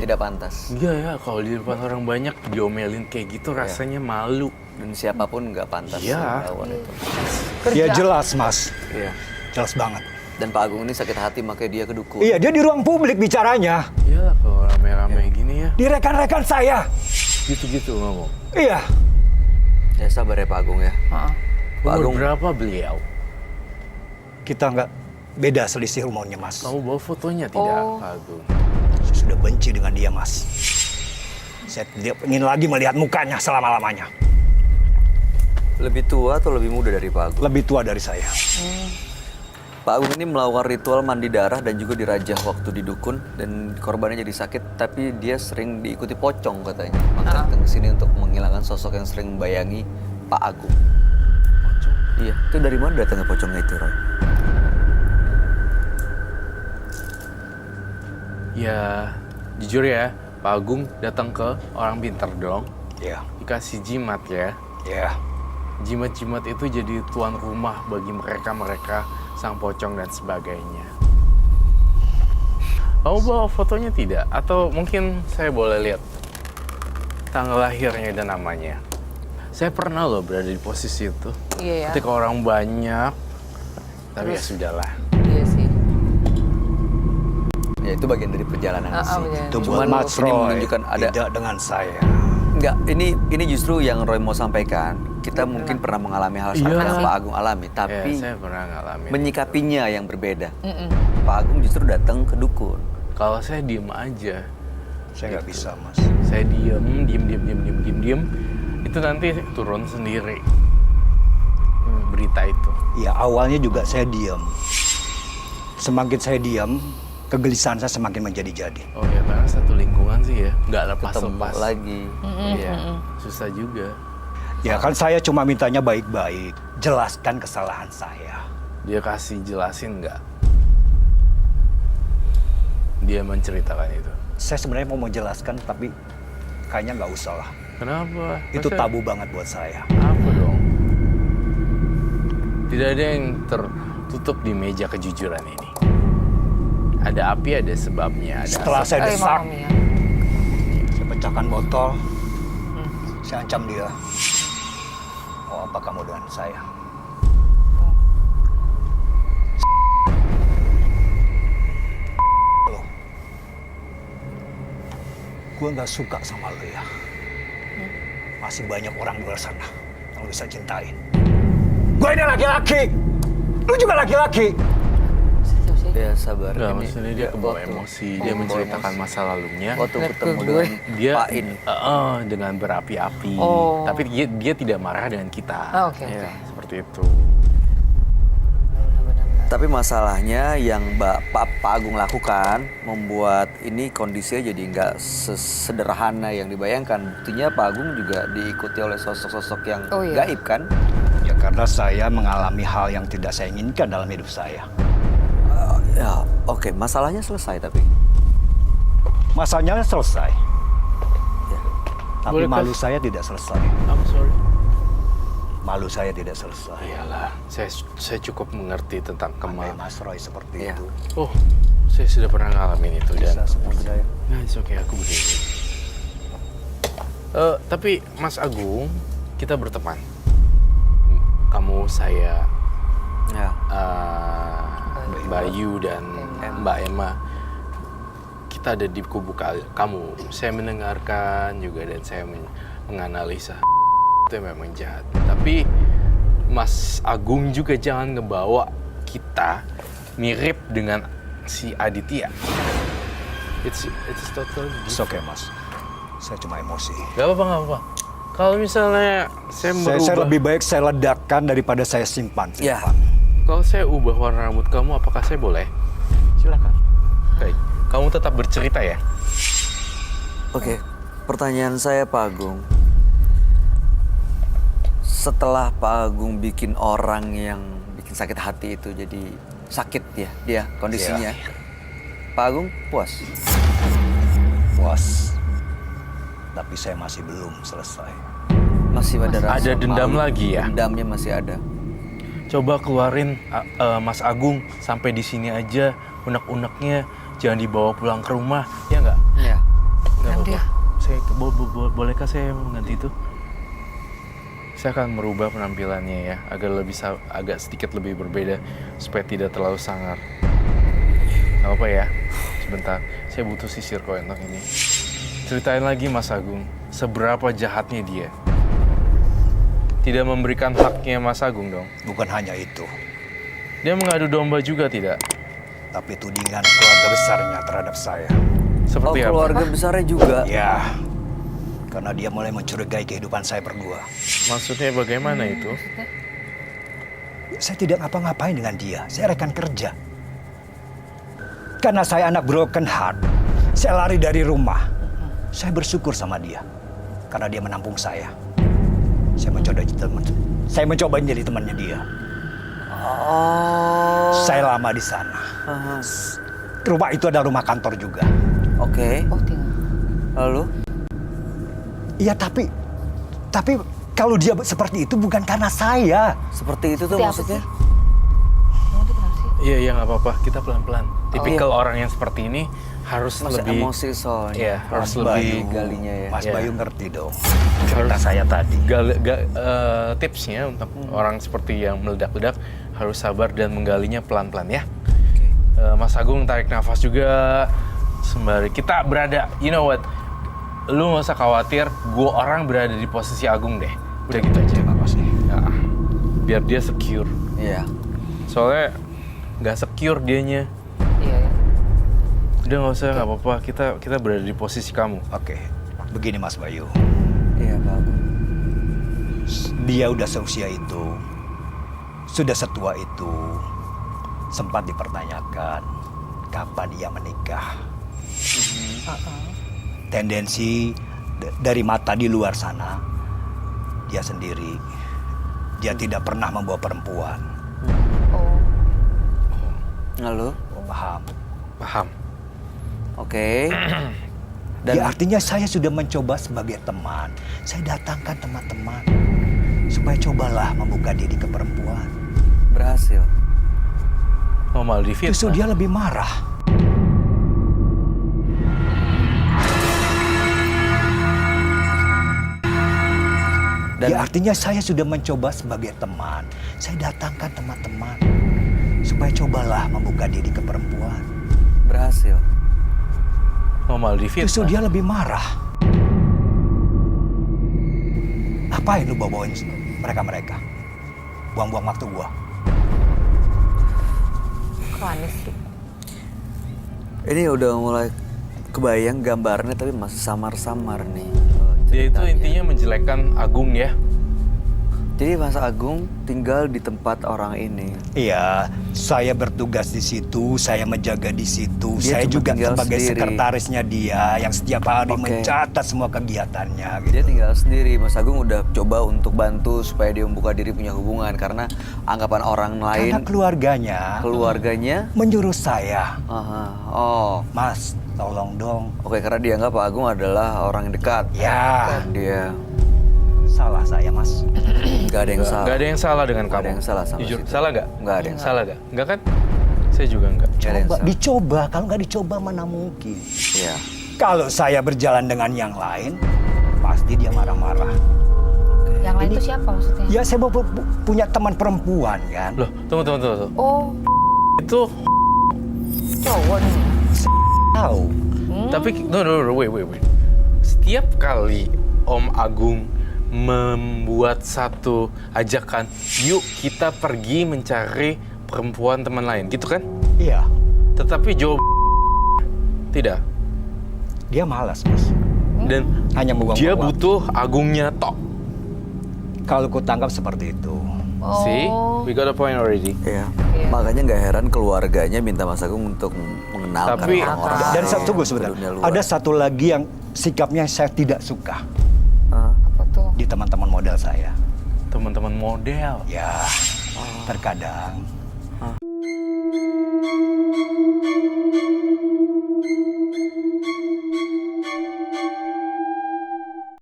tidak pantas. Iya ya, kalau di depan orang banyak diomelin kayak gitu rasanya malu. Dan siapapun nggak pantas Iya. melakukan itu. Ya jelas, Mas. Iya. Jelas banget. Dan Pak Agung ini sakit hati makanya dia ke dukun. Iya, dia di ruang publik bicaranya. Iyalah kalau rame-rame gini ya. Di rekan-rekan saya. Gitu-gitu ngomong. Iya. Ya sabar ya Pak Agung ya. Pak Umur Agung, berapa beliau? Kita nggak beda selisih umurnya, Mas. Kamu bawa fotonya tidak, Pak Agung? Saya sudah benci dengan dia, Mas. Saya tidak ingin lagi melihat mukanya selama-lamanya. lebih tua atau lebih muda dari Pak Agung? Lebih tua dari saya. Pak Agung ini melakukan ritual mandi darah dan juga dirajah waktu di dukun dan korbannya jadi sakit, tapi dia sering diikuti pocong katanya. Maka datang ke sini untuk menghilangkan sosok yang sering membayangi Pak Agung. Pocong? Iya, itu dari mana datangnya pocongnya itu, Roy? Ya, jujur ya, Pak Agung datang ke orang pintar dong. Iya. Dikasih jimat ya. Iya. Jimat-jimat itu jadi tuan rumah bagi mereka-mereka sang pocong dan sebagainya. Kamu bawa fotonya tidak? Atau mungkin saya boleh lihat tanggal lahirnya dan namanya? Saya pernah loh berada di posisi itu. Iya ya. Ketika orang banyak, tapi ya sudahlah. Iya sih. Ya itu bagian dari perjalanan sih. Benar. Itu Cuman buat Mas ini Roy, menunjukkan ada tidak dengan saya. enggak, ini justru yang Roy mau sampaikan. Kita mungkin pernah mengalami hal sama yang Pak Agung alami, Ya, tapi saya pernah ngalamin. menyikapinya yang berbeda. Pak Agung justru datang ke dukun. Kalau saya diem aja, Saya nggak bisa, Mas. saya diem, itu nanti turun sendiri berita itu. Ya, awalnya juga saya diam. Semakin saya diam, kegelisahan saya semakin menjadi-jadi. Oh ya, karena satu lingkungan sih ya, nggak Ketemu lepas-lepas. lagi. Iya, susah juga. Ya kan saya cuma mintanya baik-baik. Jelaskan kesalahan saya. Dia kasih jelasin nggak? Dia menceritakan itu. Saya sebenarnya mau menjelaskan, tapi kayaknya nggak usah lah. Kenapa? Itu Masa- tabu banget buat saya. Apa dong? Tidak ada yang tertutup di meja kejujuran ini. Ada api, ada sebabnya. Ada Setelah saya desak, Maaf ya. saya pecahkan botol, saya ancam dia. Mau apa kamu dengan saya? Lo, gue nggak suka sama lo ya. Masih banyak orang di luar sana yang lo bisa cintain. Gue ini laki-laki, lo juga laki-laki. Ya sabar. Enggak, Ini maksudnya dia kebawa waktu- emosi. Dia menceritakan masa lalunya. Waktu Lihat ketemu ke dengan Dia Pak In. dengan berapi-api. Oh. Tapi dia tidak marah dengan kita. Ah, oke, Ya, oke. seperti itu. Benar-benar. Tapi masalahnya yang Pak Agung lakukan membuat ini kondisinya jadi nggak sederhana yang dibayangkan. Buktinya Pak Agung juga diikuti oleh sosok-sosok yang Oh, iya. gaib kan? Ya karena saya mengalami hal yang tidak saya inginkan dalam hidup saya. Ya oke, masalahnya selesai tapi. Masanya selesai, Ya. tapi Boleh malu kas- saya tidak selesai. I'm sorry. Malu saya tidak selesai. Iyalah, saya cukup mengerti tentang Andai Kemal. Mas Roy seperti Iya. itu. Oh, saya sudah pernah ngalamin itu dan Bisa seperti saya. nah, it's okay, aku berdiri. Tapi Mas Agung, kita berteman. Kamu, saya, Ya. Bayu dan Mbak Emma. Kita ada di kubu kamu. Saya mendengarkan juga dan saya menganalisa. Itu memang jahat. Tapi Mas Agung juga jangan ngebawa kita mirip dengan si Aditya. It's totally It's okay, Mas. Saya cuma emosi. Gak apa-apa. Kalau misalnya saya Saya merubah, lebih baik saya ledakan daripada saya simpan. Ya. kalau saya ubah warna rambut kamu, apakah saya boleh? Silakan. Baik. Kamu tetap bercerita ya? Oke, pertanyaan saya Pak Agung. Setelah Pak Agung bikin orang yang bikin sakit hati itu jadi sakit ya dia kondisinya. Pak Agung puas? Puas. Tapi saya masih belum selesai. Masih ada rasa Ada dendam malu. lagi ya? Dendamnya masih ada. Coba keluarin Mas Agung sampai di sini aja, unek-uneknya jangan dibawa pulang ke rumah, ya nggak? Ya. Bolehkah saya mengganti itu? Saya akan merubah penampilannya ya, agak sedikit lebih berbeda supaya tidak terlalu sangar. Gak apa ya, sebentar. Saya butuh sisir koentong ini. Ceritain lagi Mas Agung, seberapa jahatnya dia. Tidak memberikan haknya Mas Agung dong. Bukan hanya itu, Dia mengadu domba juga tidak? tapi tudingan keluarga besarnya terhadap saya. Seperti apa? keluarga besarnya juga. Ya, karena dia mulai mencurigai kehidupan saya berdua. Maksudnya bagaimana itu? Saya tidak ngapa-ngapain dengan dia, saya rekan kerja. Karena saya anak broken heart, saya lari dari rumah. Saya bersyukur sama dia, karena dia menampung saya. Saya mencoba jadi temannya dia. Oh. Saya lama di sana. Aha. Rumah itu adalah rumah kantor juga. Oke. Oh, tinggal. Lalu? Iya, tapi kalau dia seperti itu bukan karena saya. Seperti itu tuh Seperti apa maksudnya? sih? Kamu tuh kenapa sih? Iya, nggak apa-apa. Kita pelan-pelan. Tipikal orang yang seperti ini harus Masa lebih... emosi soalnya. Iya, harus Mas lebih... Bayu, galinya ya. Mas Iya. Bayu ngerti dong cerita saya tadi. Tipsnya untuk orang seperti yang meledak-ledak harus sabar dan menggalinya pelan-pelan ya. Mas Agung tarik nafas juga sembari kita berada. You know what? Lu nggak usah khawatir. Gue orang berada di posisi Agung deh. Udah gitu aja. Terima kasih. Nah, biar dia secure. Iya. Soalnya nggak secure dianya. Iya, ya. Udah nggak usah, nggak apa-apa. Kita berada di posisi kamu. Oke, begini Mas Bayu. Iya, Pak Agung. Dia udah seusia itu, sudah setua itu, sempat dipertanyakan kapan ia menikah. Tendensi dari mata di luar sana, dia sendiri, dia tidak pernah membawa perempuan. Oh, Lalu? Paham? Paham? Oke. Ya, artinya saya sudah mencoba sebagai teman. Saya datangkan teman-teman supaya cobalah membuka diri ke perempuan. Berhasil. Oh, malah di Justru dia lebih marah. Ya, artinya saya sudah mencoba sebagai teman. Saya datangkan teman-teman supaya cobalah membuka diri ke perempuan. Berhasil. Oh, malah di Justru dia lebih marah. Apain lu bawa-bawain mereka-mereka? Buang-buang waktu gua. kok aneh sih? Ini udah mulai kebayang gambarnya tapi masih samar-samar nih. Dia itu ceritanya. intinya menjelekkan Agung ya. Jadi Mas Agung tinggal di tempat orang ini. Iya, saya bertugas di situ, saya menjaga di situ. Dia Saya cuma juga tinggal sebagai sendiri. sekretarisnya dia yang setiap hari Oke. mencatat semua kegiatannya. Gitu. Dia tinggal sendiri. Mas Agung udah coba untuk bantu supaya dia membuka diri punya hubungan karena anggapan orang lain Karena keluarganya menyuruh saya, Aha. Oh. Mas, tolong dong. Oke, karena dianggap Pak Agung adalah orang yang dekat. Ya, Dan dia salah saya, Mas. nggak ada yang salah. Nggak ada yang salah dengan Nggak kamu. ada yang salah sama Jujur, situ. salah nggak? Nggak ada yang Salah nggak? Nggak kan? Saya juga nggak. Nggak ada yang Coba, salah. dicoba. Kalau nggak dicoba mana mungkin. Iya. Kalau saya berjalan dengan yang lain, pasti dia marah-marah. Yang lain itu siapa maksudnya? Ya, saya punya teman perempuan kan. Loh, tunggu. Oh, Itu, cowok nih. Tahu. tapi, no, wait. Setiap kali Om Agung membuat satu ajakan, yuk kita pergi mencari perempuan teman lain, gitu kan? Iya, Tetapi jawab tidak. dia malas, Mas. Dan Hanya membuang dia waktu. butuh Agungnya tok. Kalau ku tangkap seperti itu. Oh. See, we got a point already. Iya. Iya. Makanya nggak heran keluarganya minta Mas Agung untuk mengenalkan Tapi- orang-orang Dan lain tunggu ke sebentar. dunia luar. Ada satu lagi yang sikapnya saya tidak suka Hah? Apa tuh? di teman-teman model saya. Teman-teman model. Ya, terkadang